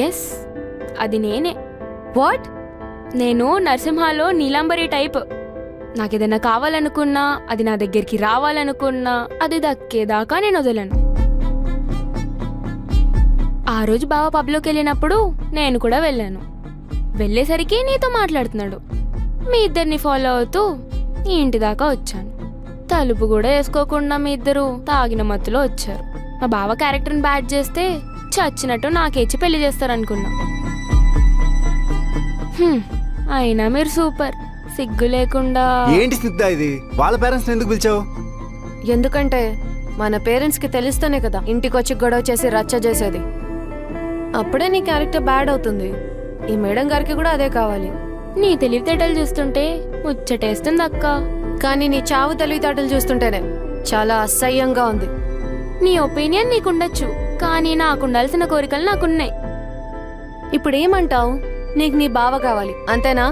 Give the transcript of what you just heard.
Yes, అది నేనే. What? నేను నరసింహాలో నీలాంబరి టైప్. నాకేదైనా కావాలనుకున్నా, అది నా దగ్గరికి రావాలనుకున్నా, అది దక్కేదాకా నేను వదలను. ఆ రోజు బావ పబ్లోకి వెళ్ళినప్పుడు నేను కూడా వెళ్ళాను. వెళ్ళేసరికి నీతో మాట్లాడుతున్నాడు. మీ ఇద్దరిని ఫాలో అవుతూ ఈ ఇంటి దాకా వచ్చాను. తలుపు కూడా వేసుకోకుండా మీ ఇద్దరు తాగిన మత్తులో వచ్చారు. మా బావ క్యారెక్టర్ని బ్యాడ్ చేస్తే చచ్చినట్టు నాకేచి పెళ్లి చేస్తారనుకున్నా. అయినా మీరు సూపర్. సిగ్గు లేకుండా. ఏంటి స్నిగ్ధ ఇది? వాళ్ళ పేరెంట్స్ ఎందుకు పిలిచావు? ఎందుకంటే మన పేరెంట్స్కి తెలిస్తేనే కదా ఇంటికి వచ్చి గొడవ చేసి రచ్చ చేసేది. అప్పుడే నీ క్యారెక్టర్ బ్యాడ్ అవుతుంది. ఈ మేడం గారికి కూడా అదే కావాలి. నీ తెలివితేటలు చూస్తుంటే ముచ్చటేస్తుంది అక్క. కానీ నీ చావు తెలివితేటలు చూస్తుంటేనే చాలా అసహ్యంగా ఉంది. నీ ఒపీనియన్ నీకుండొచ్చు, కానీ నాకుండాల్సిన కోరికలు నాకున్నాయి. ఇప్పుడు ఏమంటావు? నీకు నీ బావ కావాలి అంతేనా?